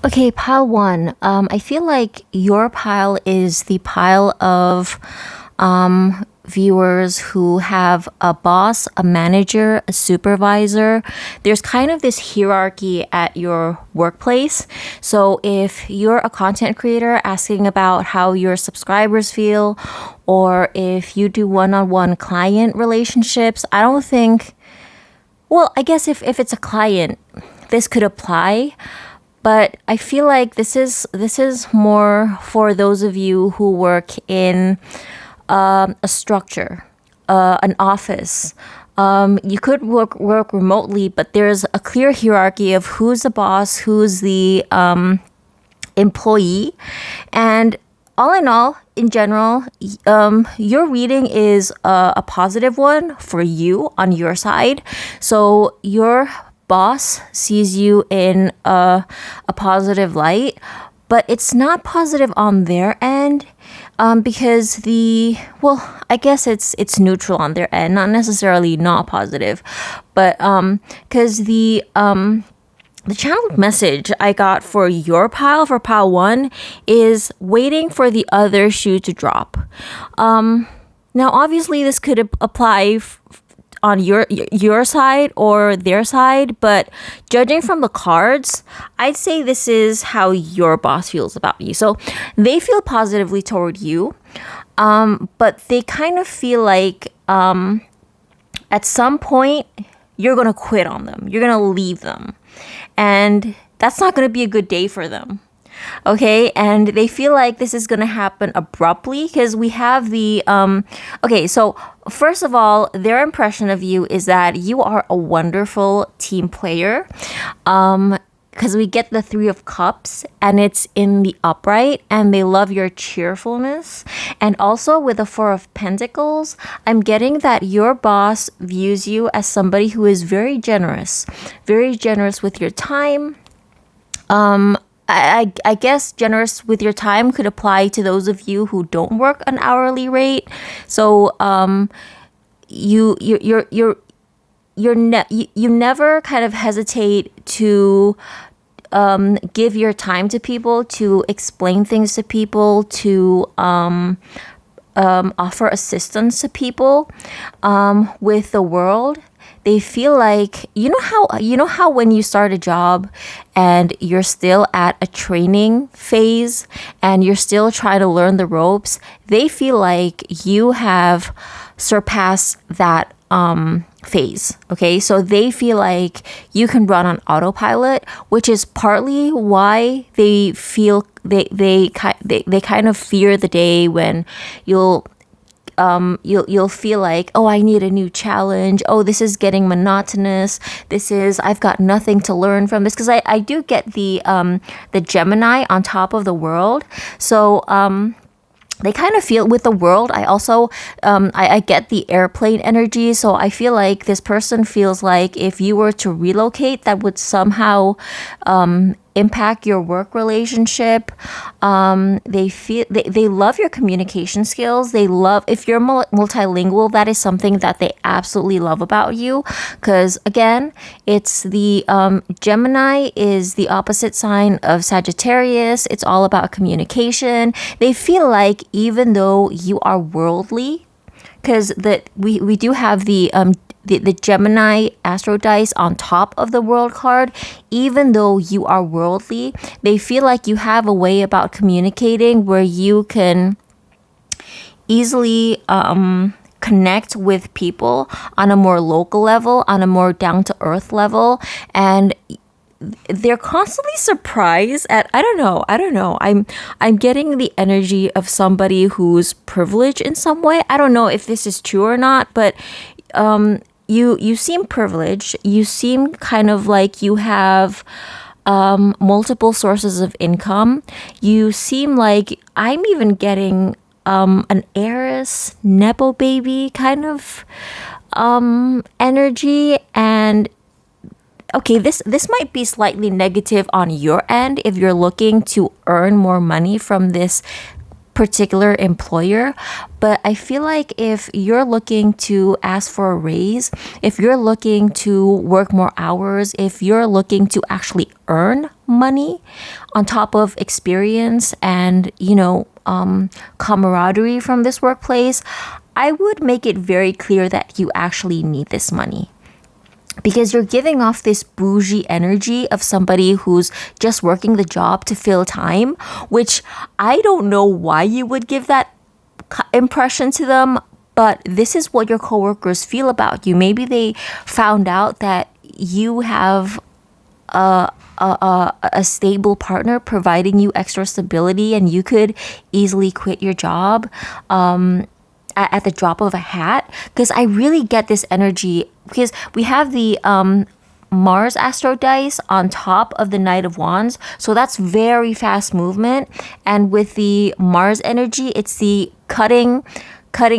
Okay, pile one. I feel like your pile is the pile of viewers who have a boss, a manager, a supervisor. There's kind of this hierarchy at your workplace. So if you're a content creator asking about how your subscribers feel, or if you do one on one client relationships, I don't think, well, I guess if it's a client, this could apply. But I feel like this is more for those of you who work in a structure, an office. You could work remotely, but there's a clear hierarchy of who's the boss, who's the employee, and all in all, in general, your reading is a positive one for you on your side. So your boss sees you in a positive light, but it's not positive on their end, because I guess it's neutral on their end, not necessarily not positive, but because the channeled message I got for your pile, for pile one, is waiting for the other shoe to drop. Now, obviously, this could apply on your side or their side, but judging from the cards, I'd say this is how your boss feels about you. So they feel positively toward you, but they kind of feel like at some point you're gonna quit on them. You're gonna leave them. And that's not going to be a good day for them. Okay, and they feel like this is going to happen abruptly because we have okay, so first of all, their impression of you is that you are a wonderful team player. Because we get the Three of Cups and it's in the upright, and they love your cheerfulness. And also with the Four of Pentacles, I'm getting that your boss views you as somebody who is very generous with your time. I guess generous with your time could apply to those of you who don't work an hourly rate. So you never kind of hesitate to give your time to people, to explain things to people, to offer assistance to people with the world. They feel like you know how when you start a job and you're still at a training phase and you're still trying to learn the ropes. They feel like you have surpassed that phase. Okay, so they feel like you can run on autopilot, which is partly why they feel they kind of fear the day when you'll feel like, oh, I need a new challenge. Oh, this is getting monotonous. I've got nothing to learn from this, because I do get the Gemini on top of the world. So they kind of feel with the world. I also I get the airplane energy, so I feel like this person feels like if you were to relocate, that would somehow impact your work relationship. They love your communication skills. They love, if you're multilingual, that is something that they absolutely love about you, because again, it's the Gemini is the opposite sign of Sagittarius. It's all about communication. They feel like even though you are worldly, because we do have the Gemini astro dice on top of the world card. Even though you are worldly, they feel like you have a way about communicating where you can easily connect with people on a more local level, on a more down-to-earth level, and they're constantly surprised at, I don't know, I'm getting the energy of somebody who's privileged in some way. I don't know if this is true or not, but you seem privileged. You seem kind of like you have multiple sources of income. You seem like, I'm even getting an heiress, nepo baby kind of energy. And okay, this might be slightly negative on your end if you're looking to earn more money from this particular employer. But I feel like if you're looking to ask for a raise, if you're looking to work more hours, if you're looking to actually earn money on top of experience and, camaraderie from this workplace, I would make it very clear that you actually need this money. Because you're giving off this bougie energy of somebody who's just working the job to fill time, which I don't know why you would give that impression to them, but this is what your coworkers feel about you. Maybe they found out that you have a stable partner providing you extra stability and you could easily quit your job at the drop of a hat. Because I really get this energy because we have the Mars Astro Dice on top of the Knight of Wands. So that's very fast movement. And with the Mars energy, it's the cutting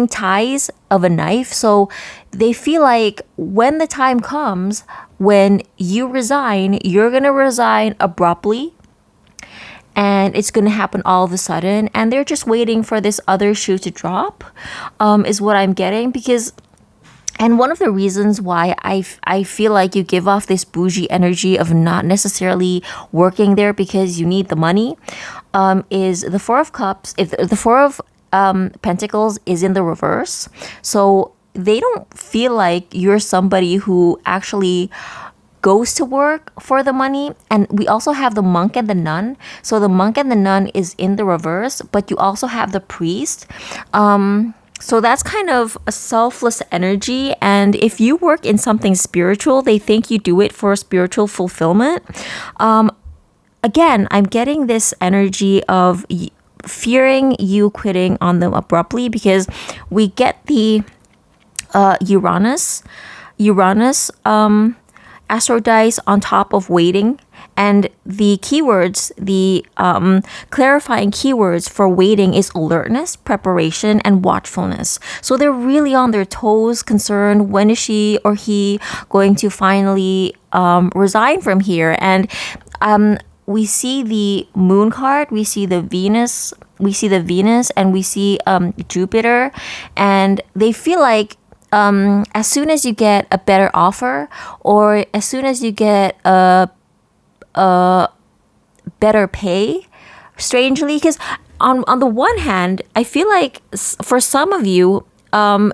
ties of a knife. So they feel like when the time comes, when you resign, you're going to resign abruptly. And it's going to happen all of a sudden. And they're just waiting for this other shoe to drop, is what I'm getting. And one of the reasons why I feel like you give off this bougie energy of not necessarily working there because you need the money, is the Four of Cups. If the Four of Pentacles is in the reverse, so they don't feel like you're somebody who actually goes to work for the money. And we also have the Monk and the Nun. So the Monk and the Nun is in the reverse, but you also have the Priest. So that's kind of a selfless energy. And if you work in something spiritual, they think you do it for spiritual fulfillment. Again, I'm getting this energy of fearing you quitting on them abruptly because we get the Uranus Astro Dice on top of waiting. And the keywords, the clarifying keywords for waiting is alertness, preparation, and watchfulness. So they're really on their toes, concerned when is she or he going to finally resign from here. And we see the Moon card, we see the Venus, and we see Jupiter. And they feel like as soon as you get a better offer or as soon as you get a better pay, strangely, because on the one hand, I feel like for some of you,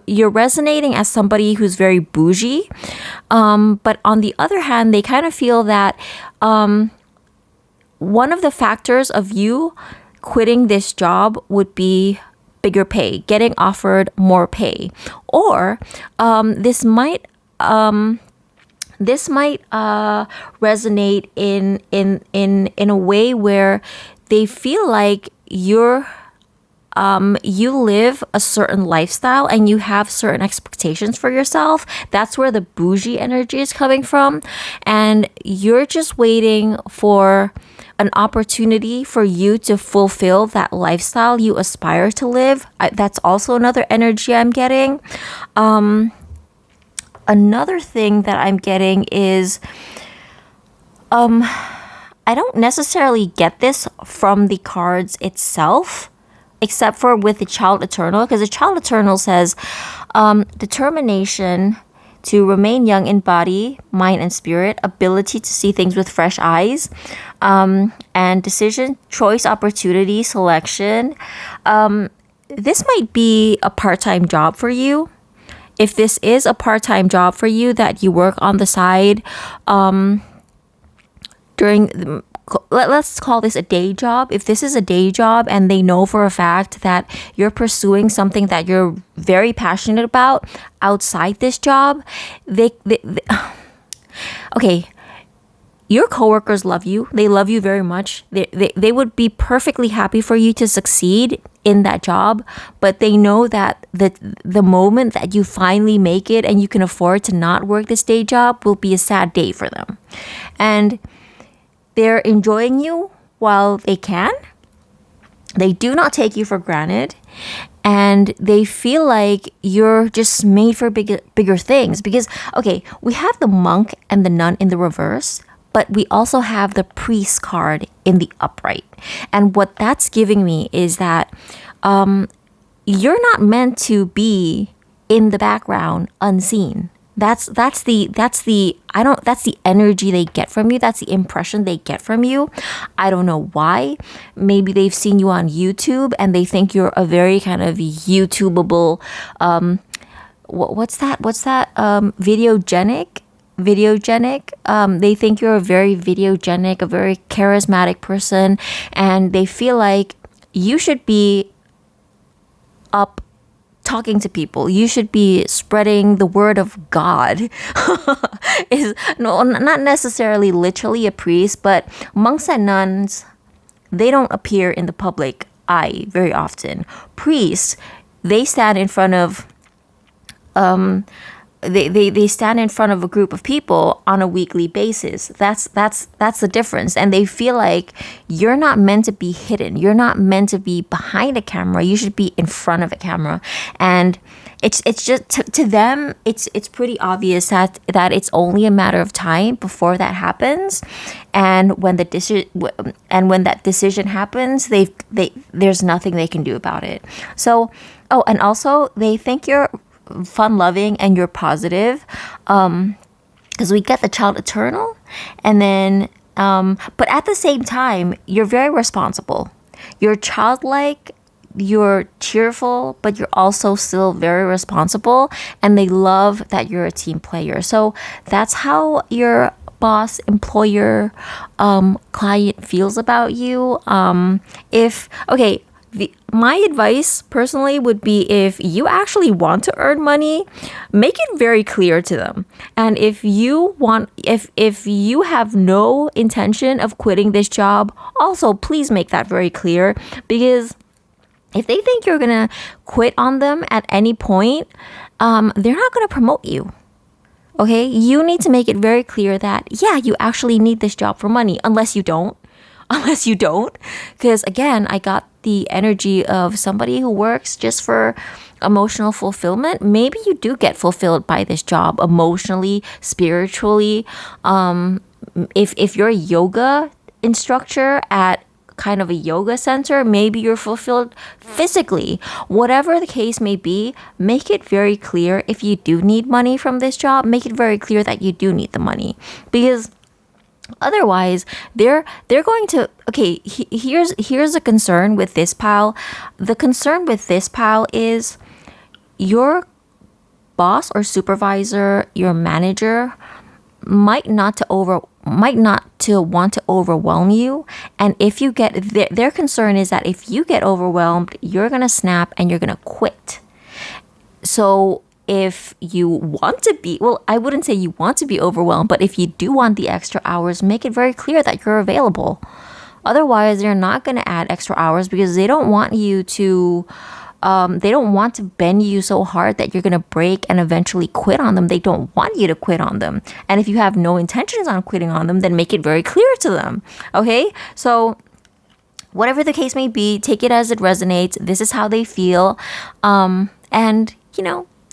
you're resonating as somebody who's very bougie, but on the other hand, they kind of feel that one of the factors of you quitting this job would be bigger pay, getting offered more pay, or this might resonate in a way where they feel like you live a certain lifestyle and you have certain expectations for yourself. That's where the bougie energy is coming from, and you're just waiting for an opportunity for you to fulfill that lifestyle you aspire to live. That's also another energy I'm getting. Another thing that I'm getting is I don't necessarily get this from the cards itself, except for with the Child Eternal, because the Child Eternal says determination to remain young in body, mind, and spirit, ability to see things with fresh eyes, and decision, choice, opportunity, selection. This might be a part-time job for you. If this is a part-time job for you that you work on the side let's call this a day job. If this is a day job and they know for a fact that you're pursuing something that you're very passionate about outside this job, okay, your coworkers love you. They love you very much. They would be perfectly happy for you to succeed in that job, but they know that the moment that you finally make it and you can afford to not work this day job will be a sad day for them. And they're enjoying you while they can. They do not take you for granted. And they feel like you're just made for bigger things. Because, okay, we have the Monk and the Nun in the reverse, but we also have the Priest card in the upright. And what that's giving me is that you're not meant to be in the background unseen. That's the energy they get from you. That's the impression they get from you. I don't know why. Maybe they've seen you on YouTube and they think you're a very kind of YouTubeable, what's that videogenic. They think you're a very videogenic, a very charismatic person, and they feel like you should be up talking to people. You should be spreading the word of God. Is no, not necessarily literally a priest, but monks and nuns, they don't appear in the public eye very often. Priests, they stand in front of they stand in front of a group of people on a weekly basis. That's the difference. And they feel like you're not meant to be hidden. You're not meant to be behind a camera. You should be in front of a camera. And it's just to them, it's pretty obvious that it's only a matter of time before that happens. And when that decision happens, there's nothing they can do about it. So, oh, and also they think you're fun loving and you're positive, because we get the child eternal, and then but at the same time you're very responsible, you're childlike, you're cheerful, but you're also still very responsible, and they love that you're a team player. So that's how your boss, employer, client feels about you. If okay, my advice personally would be, if you actually want to earn money, make it very clear to them. And if you have no intention of quitting this job, also please make that very clear, because if they think you're gonna quit on them at any point, they're not gonna promote you. Okay, you need to make it very clear that, yeah, you actually need this job for money, unless you don't. Because again, I got the energy of somebody who works just for emotional fulfillment. Maybe you do get fulfilled by this job emotionally, spiritually. If you're a yoga instructor at kind of a yoga center, maybe you're fulfilled physically. Whatever the case may be, make it very clear. If you do need money from this job, make it very clear that you do need the money, because otherwise they're going to, okay, here's a concern with this pal. The concern with this pal is your boss or supervisor, your manager might not to want to overwhelm you. And if you get their concern is that if you get overwhelmed, you're gonna snap and you're gonna quit. So if you want to be, well, I wouldn't say you want to be overwhelmed, but if you do want the extra hours, make it very clear that you're available. Otherwise, they're not going to add extra hours, because they don't want you to, they don't want to bend you so hard that you're going to break and eventually quit on them. They don't want you to quit on them. And if you have no intentions on quitting on them, then make it very clear to them. Okay? So whatever the case may be, take it as it resonates. This is how they feel. And,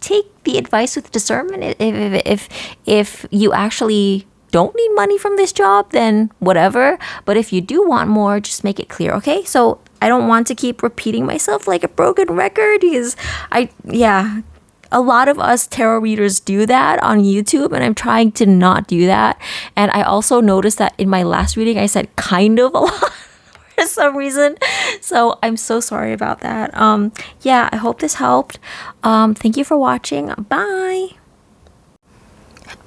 take the advice with discernment. If you actually don't need money from this job, then whatever. But if you do want more, just make it clear, okay? So I don't want to keep repeating myself like a broken record, because a lot of us tarot readers do that on YouTube, and I'm trying to not do that. And I also noticed that in my last reading, I said kind of a lot for some reason. So I'm so sorry about that. I hope this helped. Thank you for watching. Bye.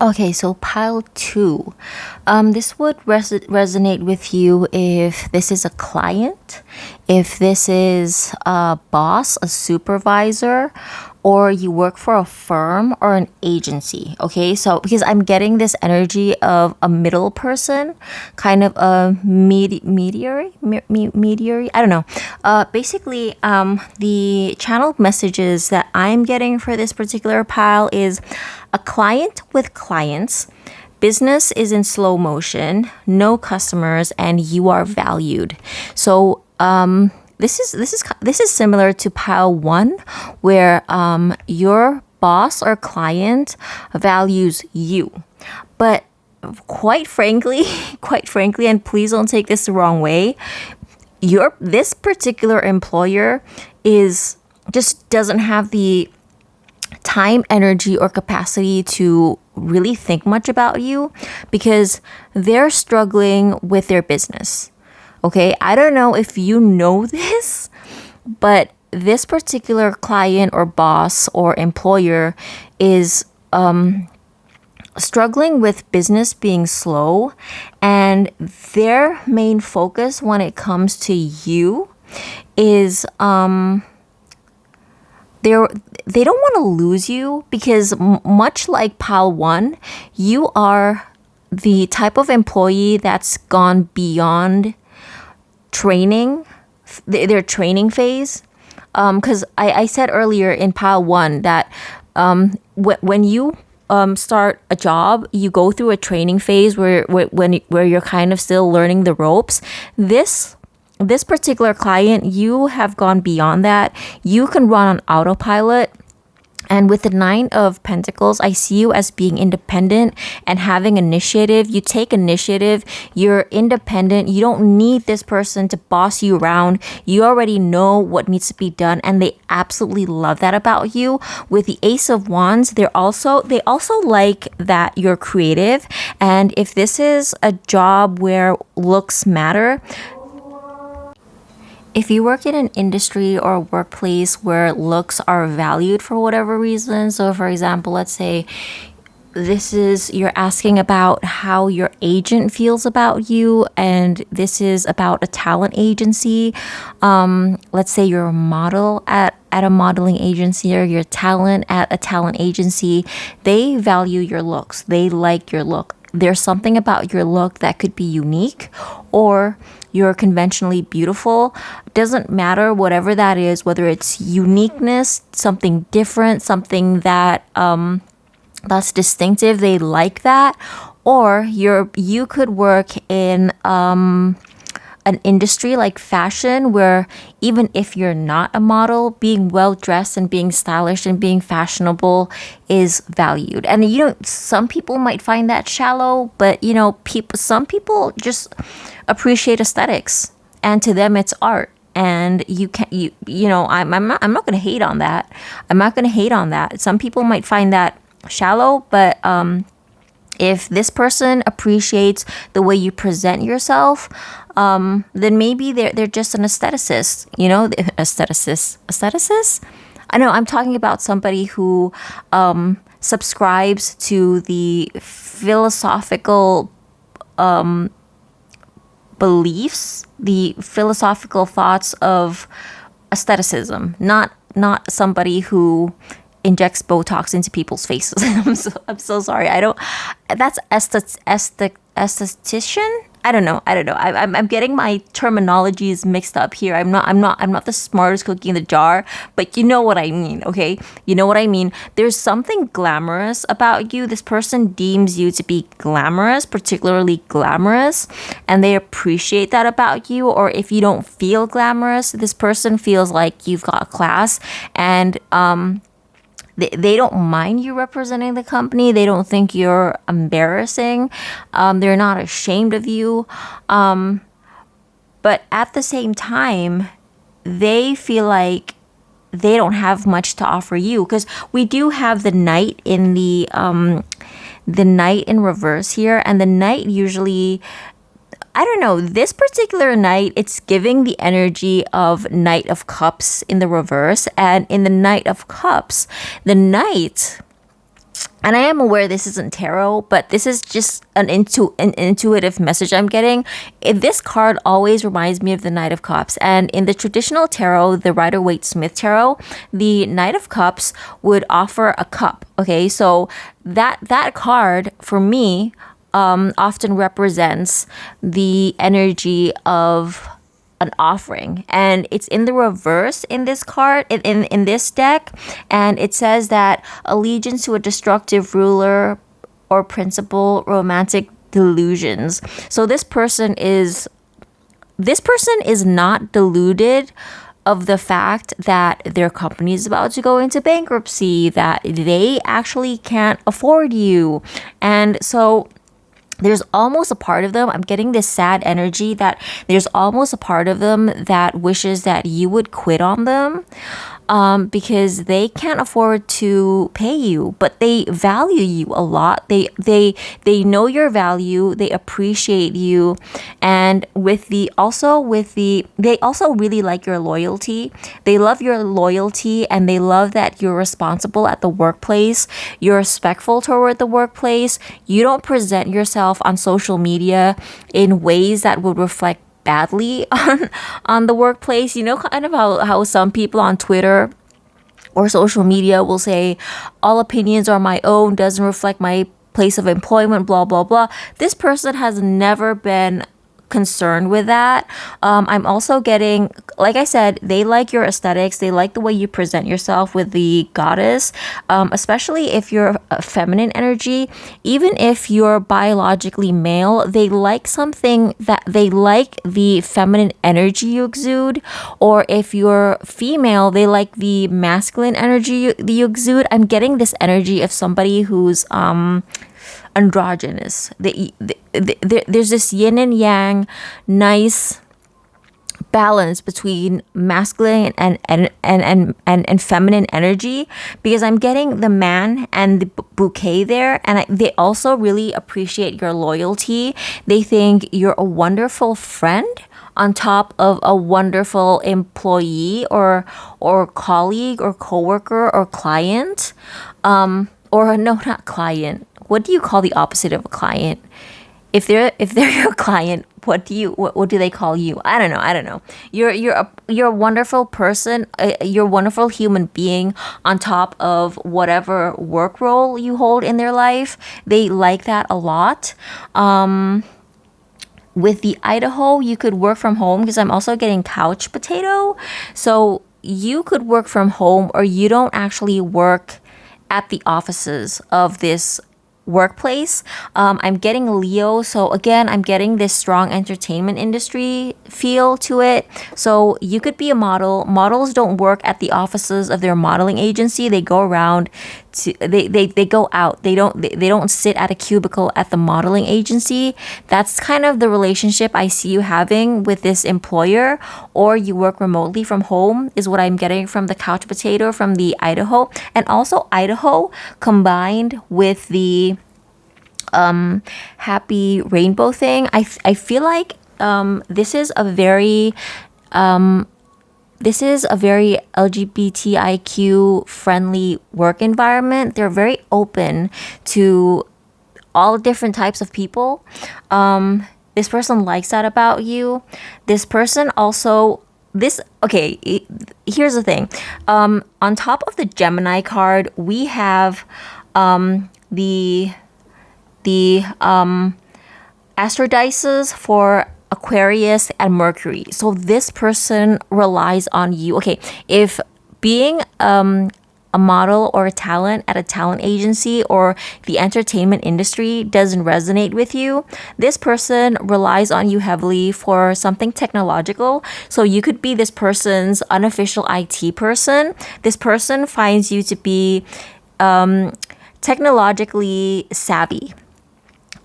Okay, so pile 2. This would resonate with you if this is a client, if this is a boss, a supervisor, or you work for a firm or an agency. Okay, so because I'm getting this energy of a middle person, kind of a mediary. I don't know. Basically, the channeled messages that I'm getting for this particular pile is a client with clients. Business is in slow motion, no customers, and you are valued. So, this is similar to pile 1, where your boss or client values you. But quite frankly, and please don't take this the wrong way, this particular employer is just doesn't have the time, energy, or capacity to really think much about you because they're struggling with their business. Okay, I don't know if you know this, but this particular client or boss or employer is struggling with business being slow, and their main focus when it comes to you is they don't want to lose you because much like Pal 1, you are the type of employee that's gone beyond training, their training phase. Because I said earlier in Pal 1 that when you start a job, you go through a training phase where you're kind of still learning the ropes. This particular client, you have gone beyond that. You can run on autopilot. And with the Nine of Pentacles, I see you as being independent and having initiative. You take initiative. You're independent. You don't need this person to boss you around. You already know what needs to be done, and they absolutely love that about you. With the Ace of Wands, they also like that you're creative. And if this is a job where looks matter, if you work in an industry or a workplace where looks are valued for whatever reason, so for example, let's say you're asking about how your agent feels about you, and this is about a talent agency. Let's say you're a model at a modeling agency, or your talent at a talent agency. They value your looks. They like your look. There's something about your look that could be unique, or you're conventionally beautiful. Doesn't matter, whatever that is, whether it's uniqueness, something different, something that that's distinctive, they like that. Or you could work in an industry like fashion, where even if you're not a model, being well dressed and being stylish and being fashionable is valued. And some people might find that shallow, but some people just appreciate aesthetics, and to them it's art. And I'm not gonna hate on that. I'm not gonna hate on that. Some people might find that shallow, but if this person appreciates the way you present yourself, then maybe they're just an aestheticist. Aestheticist. I know I'm talking about somebody who subscribes to the philosophical beliefs, the philosophical thoughts of aestheticism, not somebody who injects Botox into people's faces. I'm so sorry. That's esthetician. I don't know. I'm getting my terminologies mixed up here. I'm not the smartest cookie in the jar, but you know what I mean, okay? You know what I mean? There's something glamorous about you. This person deems you to be glamorous, particularly glamorous, and they appreciate that about you. Or if you don't feel glamorous, this person feels like you've got class, and they don't mind you representing the company. They don't think you're embarrassing. They're not ashamed of you. But at the same time, they feel like they don't have much to offer you, because we do have the Knight in the Knight in reverse here, and the Knight usually, I don't know, this particular Knight, it's giving the energy of Knight of Cups in the reverse. And in the Knight of Cups, the Knight, and I am aware this isn't tarot, but this is just an intuitive message I'm getting. This card always reminds me of the Knight of Cups. And in the traditional tarot, the Rider-Waite-Smith tarot, the Knight of Cups would offer a cup. Okay, so that card for me often represents the energy of an offering, and it's in the reverse in this card, in this deck, and it says that allegiance to a destructive ruler or principle, romantic delusions. So this person is not deluded of the fact that their company is about to go into bankruptcy, that they actually can't afford you. And so there's almost a part of them, I'm getting this sad energy that there's almost a part of them that wishes that you would quit on them, because they can't afford to pay you, but they value you a lot. They know your value. They appreciate you, and they also really like your loyalty. They love your loyalty, and they love that you're responsible at the workplace. You're respectful toward the workplace. You don't present yourself on social media in ways that would reflect badly on the workplace. You know, kind of how some people on Twitter or social media will say all opinions are my own, doesn't reflect my place of employment, blah blah blah. This person has never been concerned with that. I'm also getting, like I said, they like your aesthetics. They like the way you present yourself with the goddess, especially if you're a feminine energy. Even if you're biologically male, they like something that they like the feminine energy you exude. Or if you're female, they like the masculine energy you exude. I'm getting this energy of somebody who's androgynous. There's this yin and yang, nice balance between masculine and feminine energy, because I'm getting the man and the bouquet there, and they also really appreciate your loyalty. They think you're a wonderful friend on top of a wonderful employee or colleague or coworker or client, or no, not client. What do you call the opposite of a client? If they're your client, what do they call you? I don't know. You're a wonderful person. You're a wonderful human being on top of whatever work role you hold in their life. They like that a lot. With the Idaho, you could work from home, because I'm also getting couch potato. So you could work from home, or you don't actually work at the offices of this workplace. I'm getting Leo. So again, I'm getting this strong entertainment industry feel to it. So you could be a model. Models don't work at the offices of their modeling agency. They go around they go out. They don't sit at a cubicle at the modeling agency. That's kind of the relationship I see you having with this employer, or you work remotely from home, is what I'm getting from the couch potato from the Idaho. And also Idaho combined with the happy rainbow thing. I feel like this is a very LGBTIQ friendly work environment. They're very open to all different types of people. This person likes that about you. This person also here's the thing. On top of the Gemini card, we have the astrodices for Aquarius and Mercury. So this person relies on you. Okay, if being a model or a talent at a talent agency or the entertainment industry doesn't resonate with you, this person relies on you heavily for something technological. So you could be this person's unofficial IT person. This person finds you to be technologically savvy.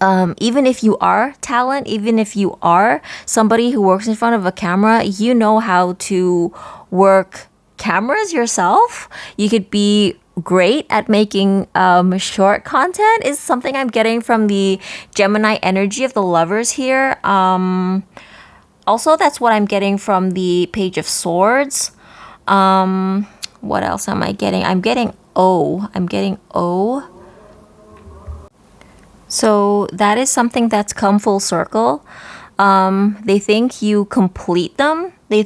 Even if you are talent, even if you are somebody who works in front of a camera, you know how to work cameras yourself. You could be great at making short content, is something I'm getting from the Gemini energy of the lovers here. Also, that's what I'm getting from the Page of Swords. What else am I getting? I'm getting O. So that is something that's come full circle. They think you complete them. I'm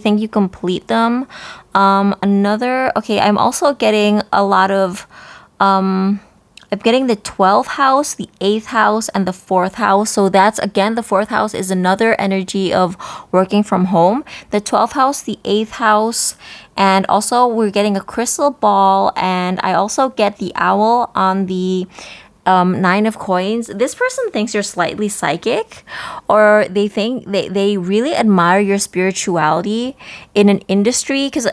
also getting a lot of, I'm getting the 12th house, the 8th house, and the 4th house. So that's, again, the 4th house is another energy of working from home. The 12th house, the 8th house, and also we're getting a crystal ball, and I also get the owl on the 9 of coins. This person thinks you're slightly psychic, or they think they really admire your spirituality in an industry, because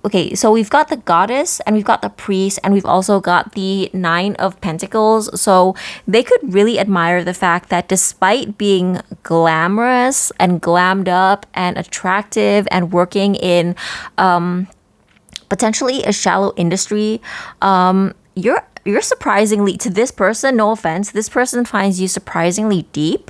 okay, so we've got the goddess and we've got the priest and we've also got the nine of pentacles. So they could really admire the fact that despite being glamorous and glammed up and attractive and working in potentially a shallow industry, you're surprisingly, to this person, no offense, this person finds you surprisingly deep.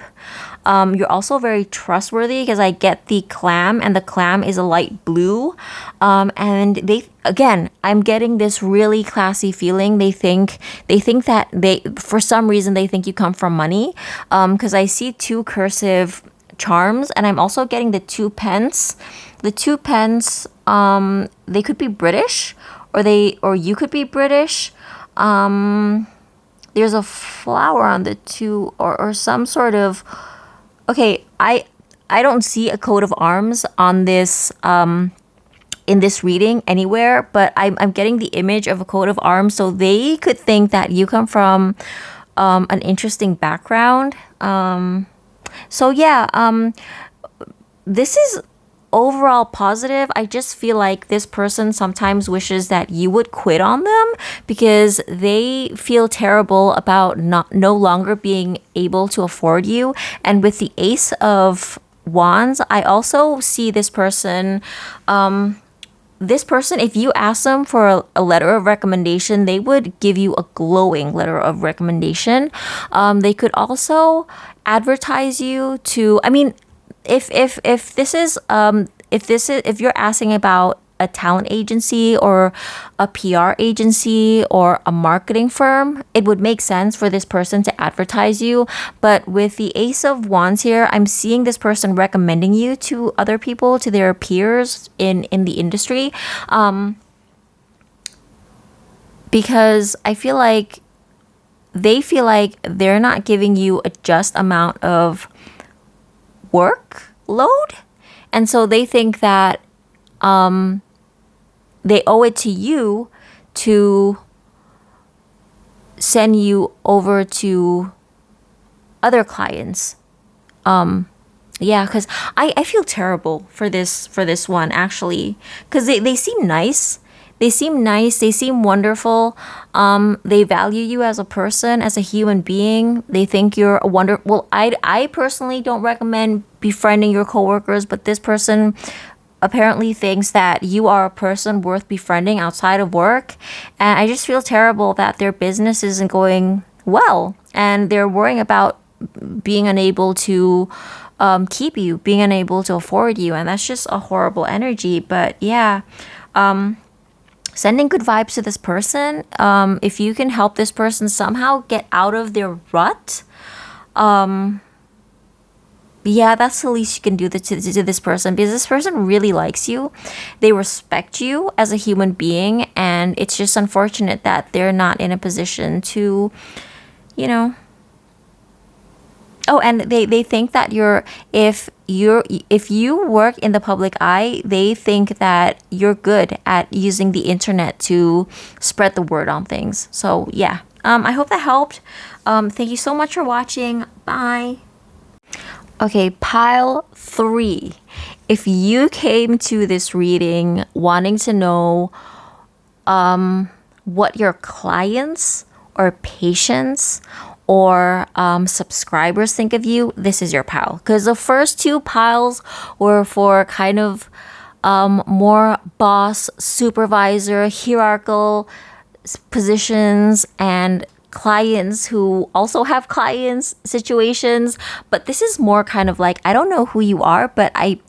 You're also very trustworthy because I get the clam, and the clam is a light blue. And again, I'm getting this really classy feeling. They think that for some reason, they think you come from money. Because I see two cursive charms, and I'm also getting the two pence. The two pence, they could be British, or you could be British. There's a flower on the two, or some sort of. Okay, I don't see a coat of arms on this in this reading anywhere, but I'm getting the image of a coat of arms, so they could think that you come from an interesting background. So yeah, this is overall positive. I just feel like this person sometimes wishes that you would quit on them because they feel terrible about no longer being able to afford you. And with the Ace of Wands, I also see this person, if you ask them for a letter of recommendation, they would give you a glowing letter of recommendation. They could also advertise you to, I mean, if you're asking about a talent agency or a PR agency or a marketing firm, it would make sense for this person to advertise you. But with the Ace of Wands here, I'm seeing this person recommending you to other people, to their peers in the industry, because I feel like they feel like they're not giving you a just amount of workload, and so they think that they owe it to you to send you over to other clients. Yeah, because I feel terrible for this one, actually, because they seem nice. They seem nice. They seem wonderful. They value you as a person, as a human being. They think you're a wonder. Well, I personally don't recommend befriending your coworkers, but this person apparently thinks that you are a person worth befriending outside of work. And I just feel terrible that their business isn't going well, and they're worrying about being unable to keep you, being unable to afford you, and that's just a horrible energy. But yeah. Sending good vibes to this person. If you can help this person somehow get out of their rut, yeah, that's the least you can do to this person, because this person really likes you. They respect you as a human being, and it's just unfortunate that they're not in a position to, you know. Oh, and they think that if you work in the public eye, they think that you're good at using the internet to spread the word on things. So yeah, I hope that helped. Thank you so much for watching. Bye. Okay, pile 3. If you came to this reading wanting to know what your clients or patients or subscribers think of you, this is your pile. Because the first 2 piles were for kind of more boss, supervisor, hierarchical positions, and clients who also have clients situations. But this is more kind of like, I don't know who you are, but I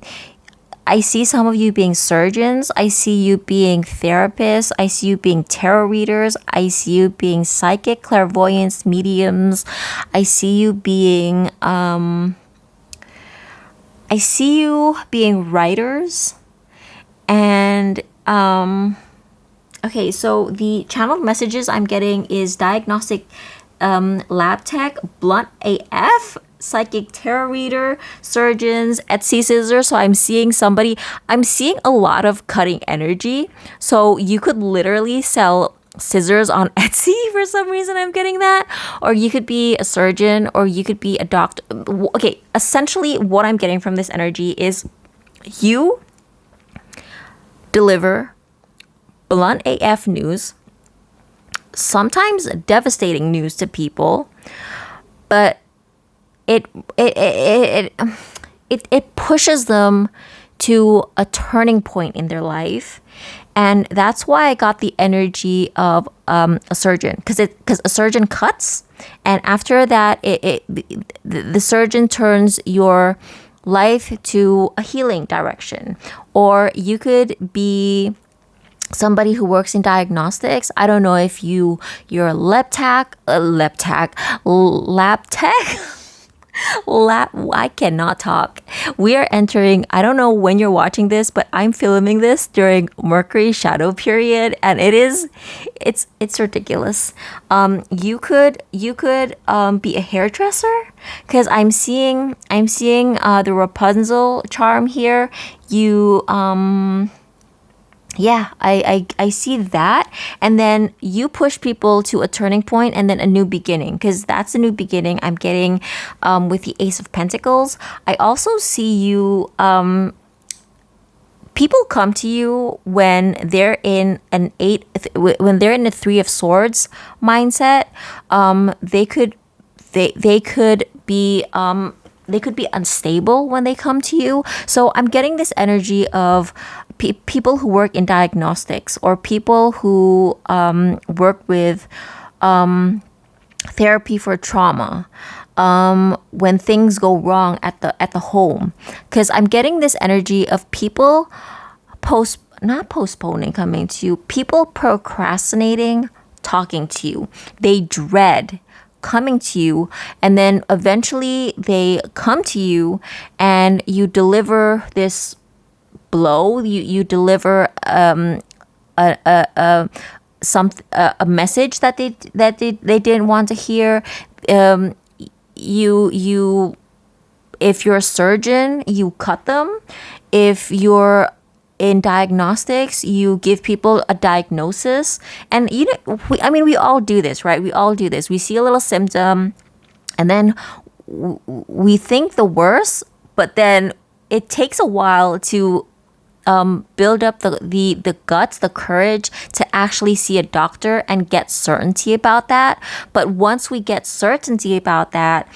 see some of you being surgeons. I see you being therapists. I see you being tarot readers. I see you being psychic, clairvoyants, mediums. I see you being writers. And okay, so the channeled messages I'm getting is diagnostic lab tech, blunt AF, psychic tarot reader, surgeons, Etsy scissors. So I'm seeing a lot of cutting energy. So you could literally sell scissors on Etsy for some reason. I'm getting that. Or you could be a surgeon, or you could be a doctor. Okay, essentially what I'm getting from this energy is you deliver blunt AF news, sometimes devastating news to people, but it it it it, it pushes them to a turning point in their life. And that's why I got the energy of a surgeon, because a surgeon cuts, and after that, the surgeon turns your life to a healing direction. Or you could be somebody who works in diagnostics. I don't know if you're a lab tech. I cannot talk. We are entering, I don't know when you're watching this, but I'm filming this during Mercury shadow period, and it's ridiculous. You could be a hairdresser, because I'm seeing the Rapunzel charm here. Yeah, I see that. And then you push people to a turning point and then a new beginning, because that's a new beginning I'm getting with the Ace of Pentacles. I also see you, people come to you when they're in when they're in a Three of Swords mindset. They could be unstable when they come to you. So I'm getting this energy of people who work in diagnostics, or people who work with therapy for trauma, when things go wrong at the home. Because I'm getting this energy of people not postponing coming to you, people procrastinating talking to you. They dread coming to you, and then eventually they come to you and you deliver this blow. You deliver a message that they didn't want to hear. You if you're a surgeon, you cut them. If you're in diagnostics, you give people a diagnosis. And we all do this, right? We all do this. We see a little symptom, and then we think the worst, but then it takes a while to build up the guts, the courage to actually see a doctor and get certainty about that. But once we get certainty about that,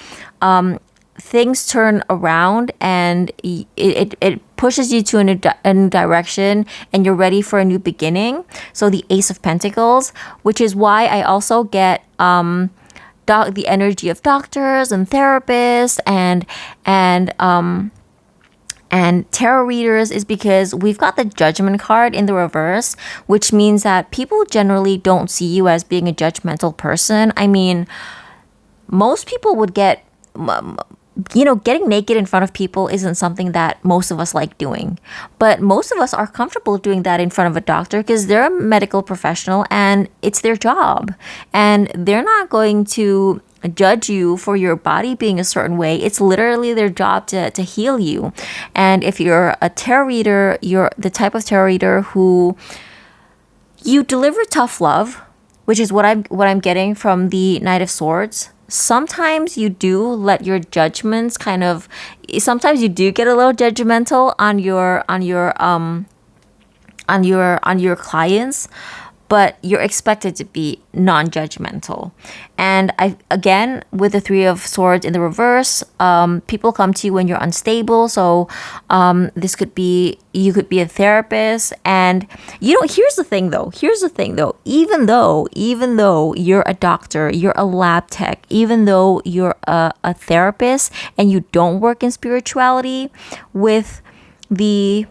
things turn around, and it pushes you to a new direction, and you're ready for a new beginning. So the Ace of Pentacles, which is why I also get the energy of doctors and therapists and tarot readers, is because we've got the Judgment card in the reverse, which means that people generally don't see you as being a judgmental person. I mean, most people would get, getting naked in front of people isn't something that most of us like doing. But most of us are comfortable doing that in front of a doctor, because they're a medical professional and it's their job. And they're not going to judge you for your body being a certain way. It's literally their job to heal you. And if you're a tarot reader, you're the type of tarot reader who you deliver tough love, which is what I'm getting from the Knight of Swords. Sometimes you do let your judgments sometimes you do get a little judgmental on your clients, but you're expected to be non-judgmental. And again, with the Three of Swords in the reverse, people come to you when you're unstable. So you could be a therapist. And here's the thing though. Even though you're a doctor, you're a lab tech, even though you're a therapist and you don't work in spirituality, with the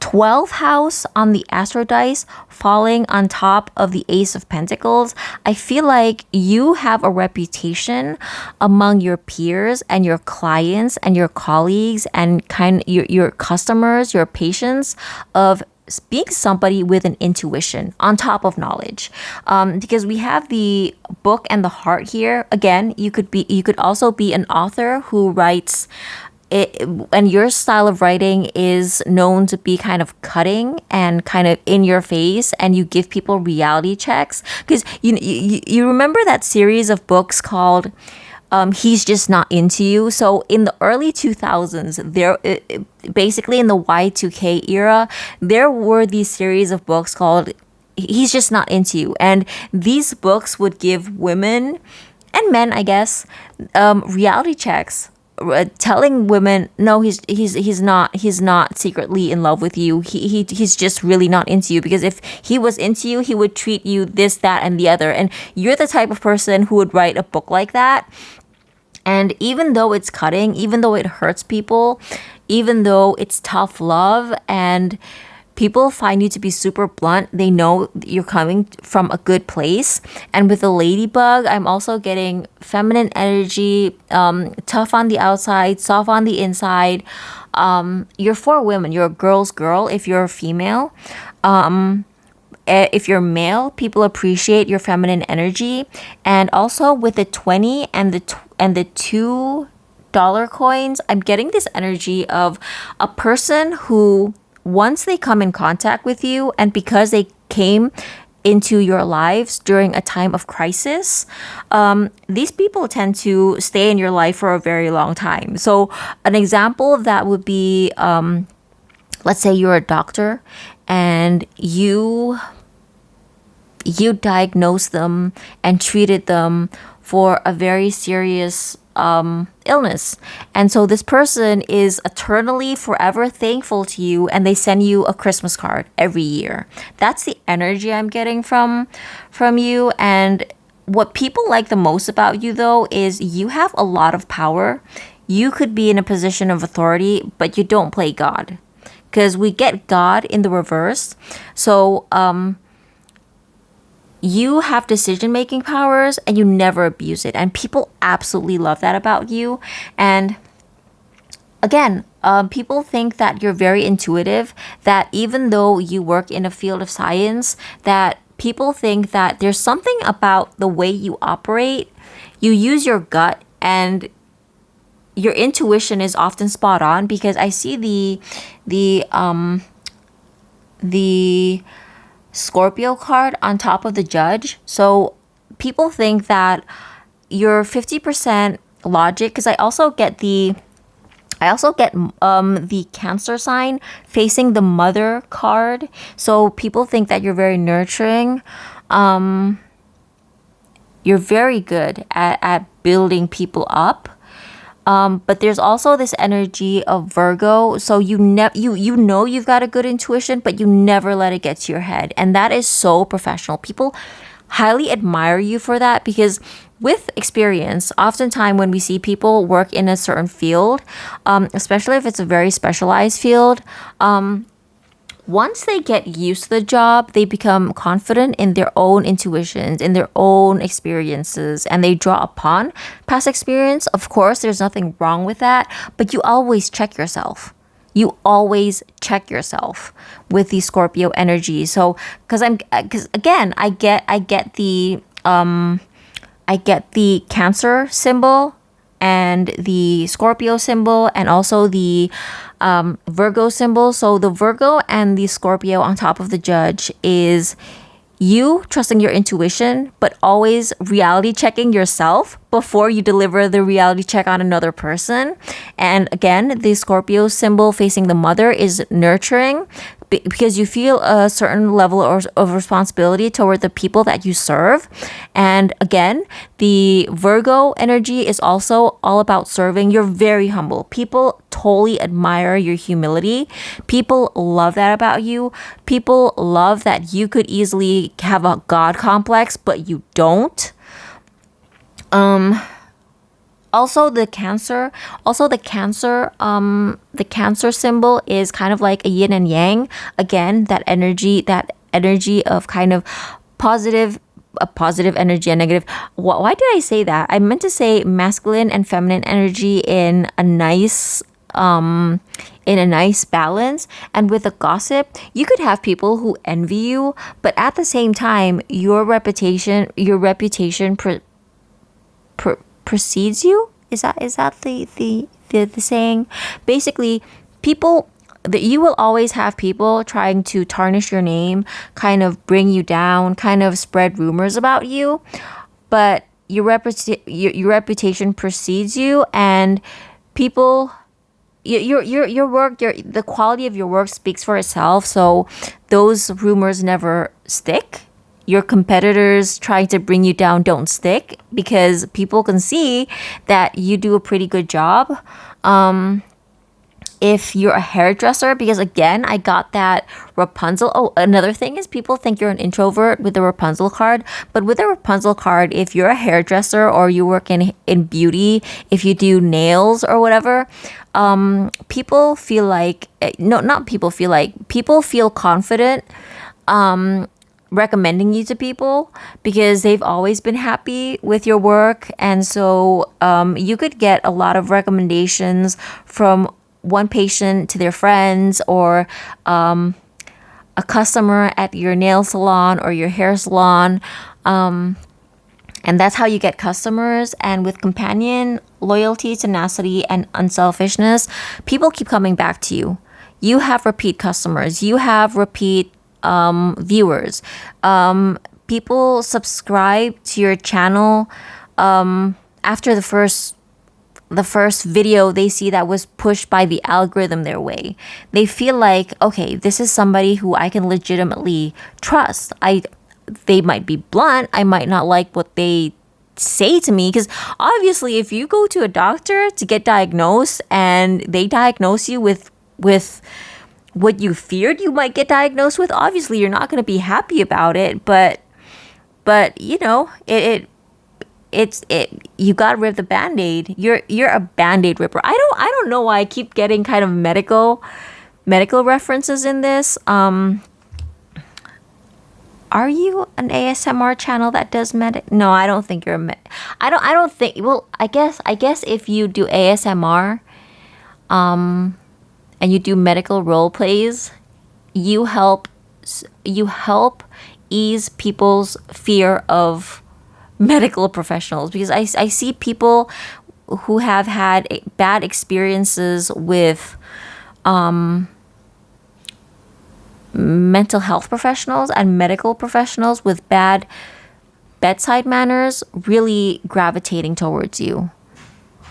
12th house on the Astro Dice falling on top of the Ace of Pentacles, I feel like you have a reputation among your peers and your clients and your colleagues and your customers, your patients, of being somebody with an intuition on top of knowledge. Because we have the Book and the Heart here. Again, you could also be an author who writes and your style of writing is known to be kind of cutting and kind of in your face, and you give people reality checks. Because you remember that series of books called he's just not into you. So in the early 2000s, basically in the Y2K era, there were these series of books called He's Just Not Into You. And these books would give women and men, I guess, reality checks, telling women, no, he's not secretly in love with you. He's just really not into you, because if he was into you, he would treat you this, that, and the other. And you're the type of person who would write a book like that. And even though it's cutting, even though it hurts people, even though it's tough love, and people find you to be super blunt, they know you're coming from a good place. And with the ladybug, I'm also getting feminine energy, tough on the outside, soft on the inside. You're for women. You're a girl's girl if you're a female. If you're male, people appreciate your feminine energy. And also with the 20 and the $2 coins, I'm getting this energy of a person who, once they come in contact with you, and because they came into your lives during a time of crisis, these people tend to stay in your life for a very long time. So an example of that would be, let's say you're a doctor and you diagnosed them and treated them for a very serious illness. And so this person is eternally, forever thankful to you, and they send you a Christmas card every year. That's the energy I'm getting from you. And what people like the most about you, though, is you have a lot of power. You could be in a position of authority, but you don't play God, because we get God in the reverse. So you have decision-making powers and you never abuse it. And people absolutely love that about you. And again, people think that you're very intuitive, that even though you work in a field of science, that people think that there's something about the way you operate. You use your gut, and your intuition is often spot on, because I see the Scorpio card on top of the Judge. So people think that you're 50% logic, because I also get the Cancer sign facing the Mother card. So people think that you're very nurturing. You're very good at building people up. But there's also this energy of Virgo. So you know you've got a good intuition, but you never let it get to your head. And that is so professional. People highly admire you for that, because with experience, oftentimes when we see people work in a certain field, especially if it's a very specialized field, once they get used to the job, they become confident in their own intuitions, in their own experiences, and they draw upon past experience. Of course, there's nothing wrong with that, but you always check yourself. You always check yourself with the Scorpio energy. So, because again, I get the Cancer symbol and the Scorpio symbol, and also the Virgo symbol. So the Virgo and the Scorpio on top of the Judge is you trusting your intuition, but always reality checking yourself before you deliver the reality check on another person. And again, the Scorpio symbol facing the Mother is nurturing, because you feel a certain level of responsibility toward the people that you serve. And again, the Virgo energy is also all about serving. You're very humble. People totally admire your humility. People love that about you. People love that you could easily have a God complex, but you don't. Also the Cancer symbol is kind of like a yin and yang. Again, that energy of kind of positive energy and negative. Why did I say that? I meant to say masculine and feminine energy in a nice balance. And with the gossip, you could have people who envy you, but at the same time, your reputation precedes you. Is that the saying? Basically, people that you will always have people trying to tarnish your name, kind of bring you down, kind of spread rumors about you, but your reputation precedes you, and people your work, the quality of your work speaks for itself. So those rumors never stick. Your competitors trying to bring you down don't stick because people can see that you do a pretty good job. If you're a hairdresser, because again, I got that Rapunzel. Oh, another thing is people think you're an introvert with the Rapunzel card, but with the Rapunzel card, if you're a hairdresser or you work in beauty, if you do nails or whatever, people feel like no, not people feel like people feel confident recommending you to people because they've always been happy with your work. And so you could get a lot of recommendations from one patient to their friends or a customer at your nail salon or your hair salon. And that's how you get customers. And with Companion, loyalty, tenacity, and unselfishness, people keep coming back to you. You have repeat customers. You have repeat viewers. People subscribe to your channel after the first video they see that was pushed by the algorithm their way. They feel like, okay, this is somebody who I can legitimately trust. They might be blunt. I might not like what they say to me because obviously if you go to a doctor to get diagnosed and they diagnose you with what you feared you might get diagnosed with, obviously you're not going to be happy about it, but you know, it's you got to rip the band-aid. You're a band-aid ripper. I don't know why I keep getting kind of medical references in this. Are you an ASMR channel that does No, I don't think you're I don't think. Well, I guess if you do ASMR, and you do medical role plays, you help ease people's fear of medical professionals because I see people who have had bad experiences with mental health professionals and medical professionals with bad bedside manners really gravitating towards you.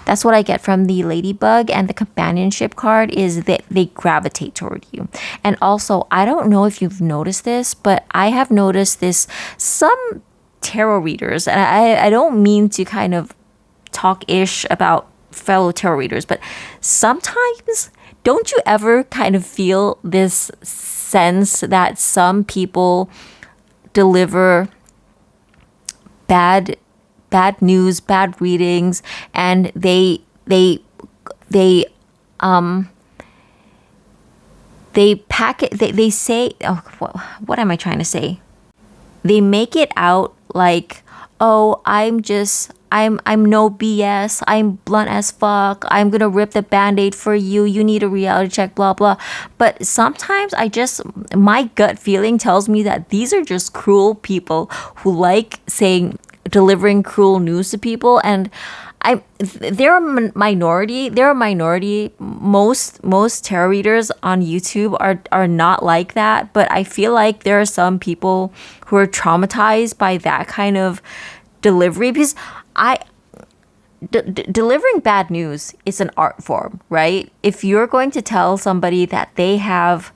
That's what I get from the ladybug and the companionship card is that they gravitate toward you. And also, I don't know if you've noticed this, but I have noticed this some tarot readers, and I don't mean to kind of talk ish about fellow tarot readers, but sometimes don't you ever kind of feel this sense that some people deliver bad news, bad readings, and they pack it, they say, oh, what am I trying to say? They make it out like, oh, I'm no BS. I'm blunt as fuck. I'm going to rip the band-aid for you. You need a reality check, blah, blah. But sometimes my gut feeling tells me that these are just cruel people who like delivering cruel news to people. And they're a minority. Most tarot readers on YouTube are not like that. But I feel like there are some people who are traumatized by that kind of delivery because delivering bad news is an art form, right? If you're going to tell somebody that they have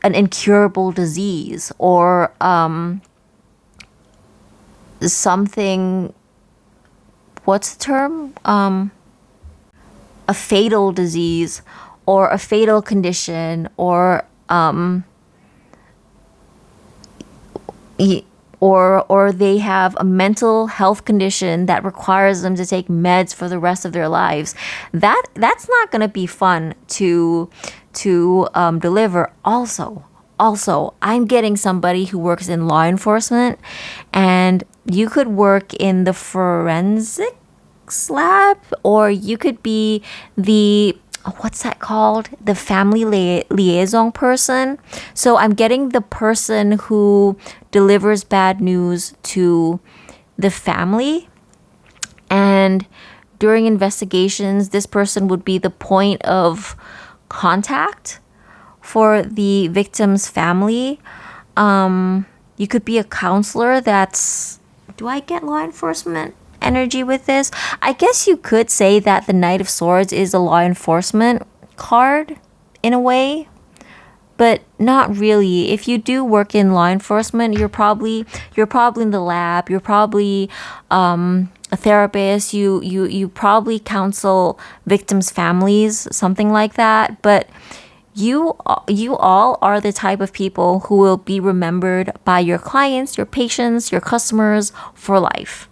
an incurable disease or something, what's the term? A fatal disease or a fatal condition or they have a mental health condition that requires them to take meds for the rest of their lives. That's not going to be fun to deliver. Also, I'm getting somebody who works in law enforcement, and you could work in the forensics lab, or you could be the what's that called? The family liaison person. So I'm getting the person who delivers bad news to the family. And during investigations, this person would be the point of contact for the victim's family. You could be a counselor that's do I get law enforcement energy with this? I guess you could say that the Knight of Swords is a law enforcement card in a way, but not really. If you do work in law enforcement, you're probably in the lab. You're probably a therapist. You probably counsel victims' families, something like that. But you all are the type of people who will be remembered by your clients, your patients, your customers for life.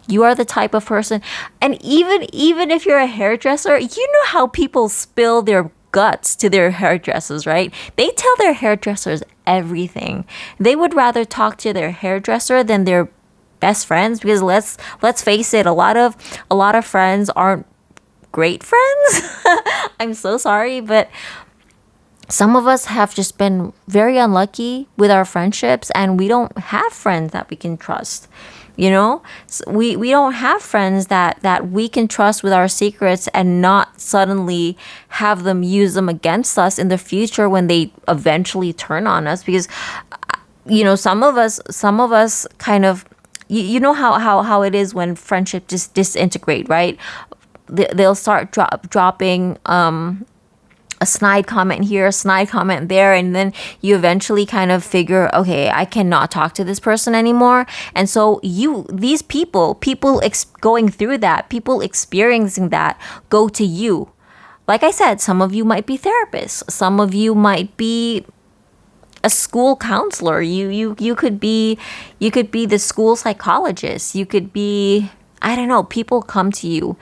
You are the type of person, and even if you're a hairdresser, you know how people spill their guts to their hairdressers, right? They tell their hairdressers everything. They would rather talk to their hairdresser than their best friends, because let's face it, a lot of friends aren't great friends. I'm so sorry, but some of us have just been very unlucky with our friendships, and we don't have friends that we can trust. We don't have friends that we can trust with our secrets and not suddenly have them use them against us in the future when they eventually turn on us. Because some of us kind of, you know how it is when friendship just disintegrate, right? They'll start dropping a snide comment here, a snide comment there, and then you eventually kind of figure, okay, I cannot talk to this person anymore. And so these people going through that, people experiencing that, go to you. Like I said, some of you might be therapists, some of you might be a school counselor. You could be the school psychologist. You could be, I don't know, people come to you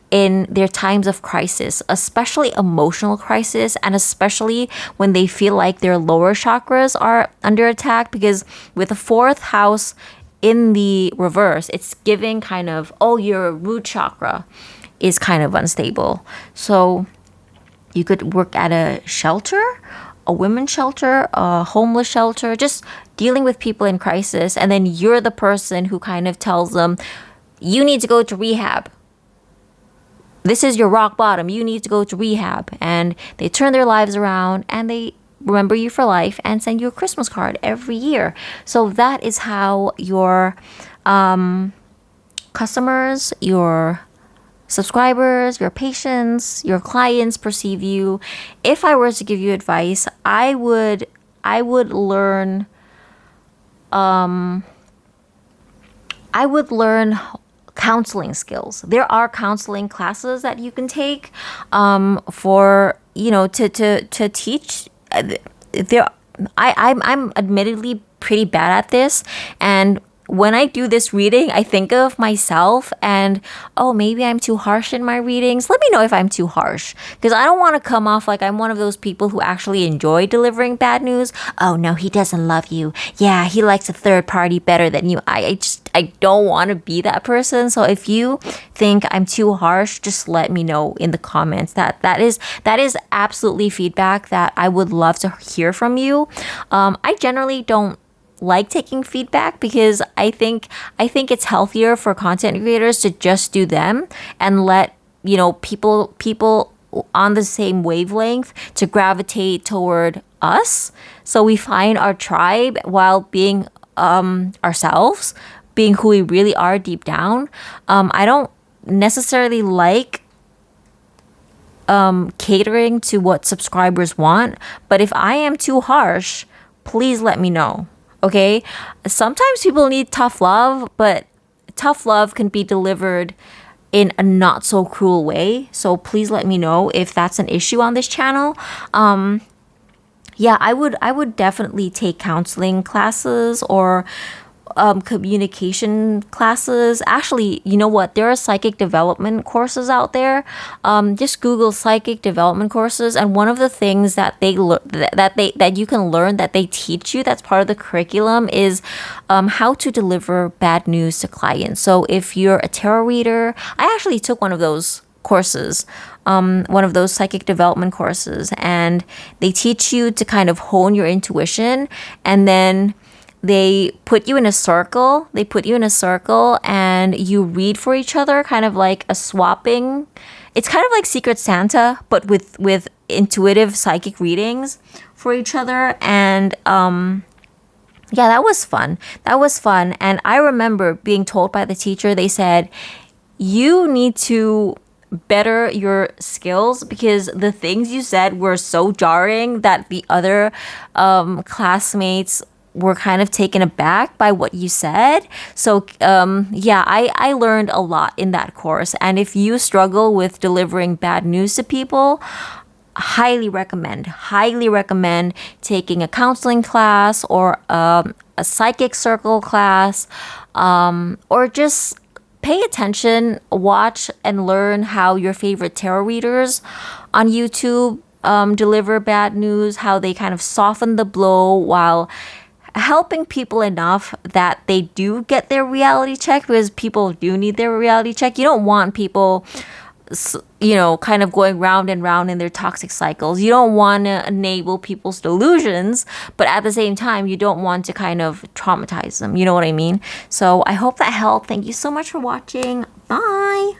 in their times of crisis, especially emotional crisis, and especially when they feel like their lower chakras are under attack. Because with the fourth house in the reverse, it's giving kind of, oh, your root chakra is kind of unstable. So you could work at a shelter, a women's shelter, a homeless shelter, just dealing with people in crisis. And then you're the person who kind of tells them, you need to go to rehab. This is your rock bottom. You need to go to rehab. And they turn their lives around and they remember you for life and send you a Christmas card every year. So that is how your customers, your subscribers, your patients, your clients perceive you. If I were to give you advice, I would learn counseling skills. There are counseling classes that you can take for to teach. I'm admittedly pretty bad at this, and when I do this reading, I think of myself and, oh, maybe I'm too harsh in my readings. Let me know if I'm too harsh, because I don't want to come off like I'm one of those people who actually enjoy delivering bad news. Oh, no, he doesn't love you. Yeah, he likes a third party better than you. I don't want to be that person. So if you think I'm too harsh, just let me know in the comments. That is absolutely feedback that I would love to hear from you. I generally don't like taking feedback, because I think it's healthier for content creators to just do them and let people on the same wavelength to gravitate toward us, so we find our tribe while being ourselves, being who we really are deep down. I don't necessarily like catering to what subscribers want, but if I am too harsh, please let me know. Okay? Sometimes people need tough love, but tough love can be delivered in a not so cruel way. So please let me know if that's an issue on this channel. Yeah, I would definitely take counseling classes or communication classes. Actually, you know what? There are psychic development courses out there. Just Google psychic development courses, and one of the things that that you can learn, that they teach you, that's part of the curriculum, is how to deliver bad news to clients. So if you're a tarot reader, I actually took one of those courses, one of those psychic development courses, and they teach you to kind of hone your intuition, and then they put you in a circle. And you read for each other, kind of like a swapping. It's kind of like Secret Santa, but with intuitive psychic readings for each other. And Yeah, that was fun. That was fun. And I remember being told by the teacher, they said, you need to better your skills because the things you said were so jarring that the other classmates were kind of taken aback by what you said. So, yeah, I learned a lot in that course. And if you struggle with delivering bad news to people, highly recommend taking a counseling class or a psychic circle class, or just pay attention, watch and learn how your favorite tarot readers on YouTube deliver bad news, how they kind of soften the blow while helping people enough that they do get their reality check, because people do need their reality check. You don't want people, kind of going round and round in their toxic cycles. You don't want to enable people's delusions, but at the same time, you don't want to kind of traumatize them. You know what I mean? So I hope that helped. Thank you so much for watching. Bye.